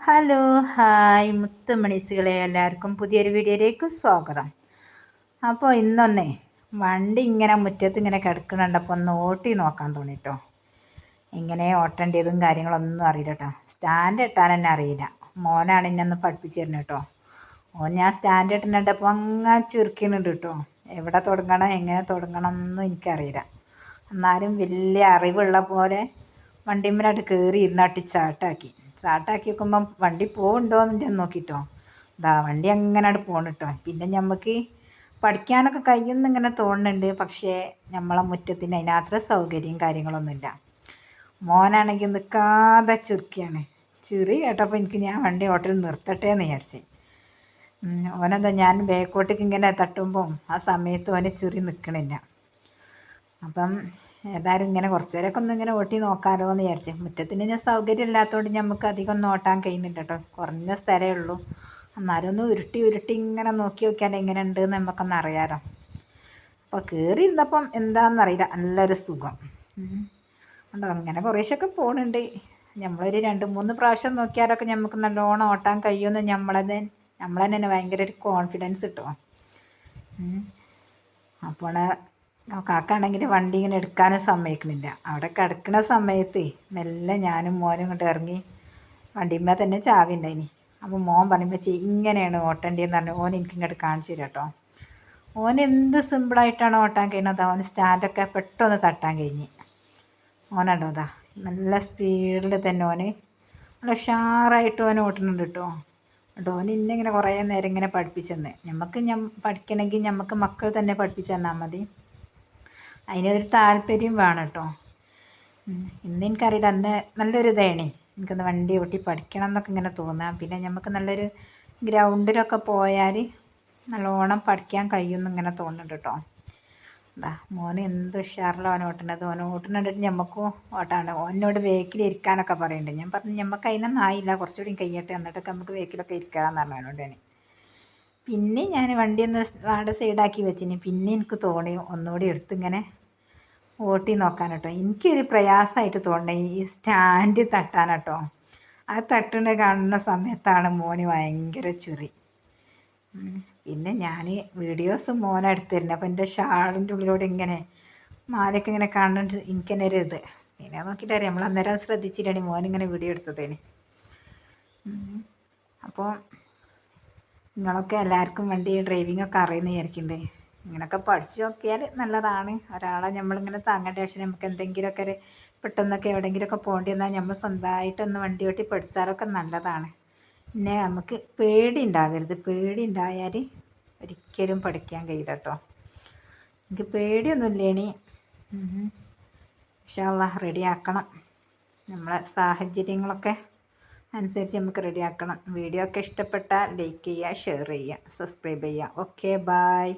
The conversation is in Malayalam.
ഹലോ ഹായ് മുത്തുമണീസുകളെ, എല്ലാവർക്കും പുതിയൊരു വീഡിയോയിലേക്ക് സ്വാഗതം. അപ്പോൾ ഇന്നൊന്നേ വണ്ടി ഇങ്ങനെ മുറ്റത്ത് ഇങ്ങനെ കിടക്കണുണ്ടപ്പോൾ ഒന്ന് ഓട്ടി നോക്കാൻ തോന്നിട്ടോ. ഇങ്ങനെ ഓട്ടേണ്ടതും കാര്യങ്ങളൊന്നും അറിയില്ല കേട്ടോ. സ്റ്റാൻഡ് ഇട്ടാൻ തന്നെ അറിയില്ല. മോനാണ് എന്നെ ഒന്ന് പഠിപ്പിച്ചു തരുന്നത് കേട്ടോ. ഞാൻ സ്റ്റാൻഡ് ഇട്ടുന്നുണ്ടപ്പോൾ അങ്ങനെ ചിരിക്കുന്നുണ്ട് കേട്ടോ. എവിടെ തുടങ്ങണം എങ്ങനെ തുടങ്ങണം എന്നൊന്നും എനിക്കറിയില്ല. എന്നാലും വലിയ അറിവുള്ള പോലെ വണ്ടിമ്മലായിട്ട് കയറി ഇരുന്നാട്ടി ചാട്ടാക്കി വെക്കുമ്പം വണ്ടി പോകുന്നുണ്ടോയെന്ന് ഞാൻ നോക്കിട്ടോ. വണ്ടി അങ്ങനെ അവിടെ പോകണം കേട്ടോ. പിന്നെ നമുക്ക് പഠിക്കാനൊക്കെ കഴിയുമെന്ന് ഇങ്ങനെ തോന്നുന്നുണ്ട്. പക്ഷേ നമ്മളെ മുറ്റത്തിന് അതിനത്ര സൗകര്യം കാര്യങ്ങളൊന്നുമില്ല. മോനാണെങ്കിൽ നിൽക്കാതെ ചുരുക്കിയാണ്. ചിറി കേട്ടപ്പോൾ ഞാൻ വണ്ടി ഹോട്ടലിൽ നിർത്തട്ടെ എന്ന് വിചാരിച്ച്. ഓനെന്താ ഞാൻ ബാക്കോട്ടേക്ക് ഇങ്ങനെ തട്ടുമ്പോൾ ആ സമയത്ത് ഓനെ ചിറി നിൽക്കണില്ല. അപ്പം ഏതായാലും ഇങ്ങനെ കുറച്ച് നേരമൊക്കെ ഒന്ന് ഇങ്ങനെ ഓട്ടി നോക്കാമല്ലോ എന്ന് വിചാരിച്ചു. മുറ്റത്തിന് ഞാൻ സൗകര്യം ഇല്ലാത്തതുകൊണ്ട് നമുക്ക് അധികം ഒന്നും ഓട്ടാൻ കഴിയുന്നില്ല കേട്ടോ. കുറഞ്ഞ സ്ഥലമേ ഉള്ളൂ. എന്നാലും ഒന്ന് ഉരുട്ടി ഇങ്ങനെ നോക്കി നോക്കിയാൽ എങ്ങനെ ഉണ്ട് എന്ന് നമുക്കൊന്ന് അറിയാമല്ലോ. അപ്പോൾ കയറി ഇരുന്നപ്പം എന്താണെന്നറിയില്ല, നല്ലൊരു സുഖം ഉണ്ടോ. ഇങ്ങനെ കുറേശ്ശൊക്കെ പോകുന്നുണ്ട്. നമ്മളൊരു 2-3 പ്രാവശ്യം നോക്കിയാലൊക്കെ നമുക്ക് നല്ലോണം ഓട്ടാൻ കഴിയുമെന്ന് നമ്മളെ തന്നെ ഭയങ്കര ഒരു കോൺഫിഡൻസ് കിട്ടുമോ. അപ്പോൾ കാക്കാണെങ്കിൽ വണ്ടി ഇങ്ങനെ എടുക്കാനും സമ്മതിക്കണില്ല. അവിടെ കിടക്കുന്ന സമയത്ത് മെല്ലെ ഞാനും മോനും ഇങ്ങോട്ട് ഇറങ്ങി വണ്ടിമ്മ തന്നെ ചാവി ഉണ്ടായിനി. അപ്പോൾ മോൻ പറയുമ്പോൾ ഇങ്ങനെയാണ് ഓട്ടേണ്ടതെന്ന് പറഞ്ഞു ഓൻ എനിക്ക് ഇങ്ങോട്ട് കാണിച്ചു തരാം കേട്ടോ. ഓൻ എന്ത് സിമ്പിളായിട്ടാണ് ഓട്ടാൻ കഴിയുന്നത്. ഓൻ സ്റ്റാൻഡൊക്കെ പെട്ടെന്ന് തട്ടാൻ കഴിഞ്ഞ്. ഓനുണ്ടോ നല്ല സ്പീഡിൽ തന്നെ നല്ല ഉഷാറായിട്ട് ഓട്ടുന്നുണ്ട് കേട്ടോ. ഓൻ ഇങ്ങനെ കുറേ നേരം ഇങ്ങനെ പഠിപ്പിച്ചെന്ന്. നമുക്ക് പഠിക്കണമെങ്കിൽ നമുക്ക് മക്കൾ തന്നെ പഠിപ്പിച്ചു തന്നാൽ മതി. അതിനൊരു താല്പര്യം വേണം കേട്ടോ. ഇന്ന് എനിക്കറിയില്ല, അന്ന് നല്ലൊരു ഇതാണ് എനിക്കൊന്ന് വണ്ടി ഓട്ടി പഠിക്കണം എന്നൊക്കെ ഇങ്ങനെ തോന്നാം. പിന്നെ നമുക്ക് നല്ലൊരു ഗ്രൗണ്ടിലൊക്കെ പോയാൽ നല്ലോണം പഠിക്കാൻ കഴിയുമെന്ന് ഇങ്ങനെ തോന്നുന്നുണ്ട് കേട്ടോ. മോന് എന്ത് ഉഷാറിലാണ് ഓൻ ഓട്ടുന്നുണ്ടിട്ട് നമുക്കും ഓട്ടാണ്. ഓനോട് വേക്കിലിരിക്കാനൊക്കെ പറയുന്നുണ്ട്. ഞാൻ പറഞ്ഞു നമുക്ക് അതിനൊന്നും ആയില്ല, കുറച്ചുകൂടി കഴിയട്ടെ എന്നിട്ടൊക്കെ നമുക്ക് വേക്കിലൊക്കെ ഇരിക്കാമെന്ന് പറഞ്ഞു അവനോട് തന്നെ. പിന്നെ ഞാൻ വണ്ടി ഒന്ന് അവിടെ സൈഡാക്കി വെച്ചിന്. പിന്നെ എനിക്ക് തോന്നി ഒന്നുകൂടി എടുത്തിങ്ങനെ ഓട്ടി നോക്കാൻ കേട്ടോ. എനിക്കൊരു പ്രയാസമായിട്ട് തോന്നണേ ഈ സ്റ്റാൻഡ് തട്ടാൻ കേട്ടോ. ആ തട്ടുന്ന കാണുന്ന സമയത്താണ് മോന് ഭയങ്കര ചിറി. പിന്നെ ഞാൻ വീഡിയോസ് മോനെ എടുത്തിരുന്നു. അപ്പോൾ എൻ്റെ ഷാളിൻ്റെ ഉള്ളിലൂടെ ഇങ്ങനെ മാലയൊക്കെ ഇങ്ങനെ കാണുന്നുണ്ട്. എനിക്ക് തന്നെ ഒരു ഇത്. പിന്നെ നോക്കിയിട്ട് അറിയാം, നമ്മൾ അന്നേരം ശ്രദ്ധിച്ചിട്ടാണ് മോനിങ്ങനെ വീഡിയോ എടുത്തതേന്. അപ്പോൾ നിങ്ങളൊക്കെ എല്ലാവർക്കും വണ്ടി ഡ്രൈവിങ്ങൊക്കെ അറിയുന്ന വിചാരിക്കണ്ടേ. ഇങ്ങനെയൊക്കെ പഠിച്ചു നോക്കിയാൽ നല്ലതാണ്. ഒരാളെ നമ്മളിങ്ങനെ താങ്ങേണ്ട ആവശ്യം. നമുക്ക് എന്തെങ്കിലുമൊക്കെ ഒരു പെട്ടെന്നൊക്കെ എവിടെയെങ്കിലുമൊക്കെ പോകേണ്ടി വന്നാൽ നമ്മൾ സ്വന്തമായിട്ടൊന്ന് വണ്ടി ഓട്ടി പഠിച്ചാലൊക്കെ നല്ലതാണ്. പിന്നെ നമുക്ക് പേടി ഉണ്ടാവരുത്. പേടി ഉണ്ടായാൽ ഒരിക്കലും പഠിക്കാൻ കഴിയില്ല കേട്ടോ. എനിക്ക് പേടിയൊന്നുമില്ലേനി. ഇൻഷാ അല്ലാഹ് റെഡിയാക്കണം. നമ്മളെ സാഹചര്യങ്ങളൊക്കെ അനുസരിച്ച് നമുക്ക് റെഡിയാക്കണം. വീഡിയോ ഒക്കെ ഇഷ്ടപ്പെട്ടാൽ ലൈക്ക് ചെയ്യുക, ഷെയർ ചെയ്യുക, സബ്സ്ക്രൈബ് ചെയ്യുക. Okay, by.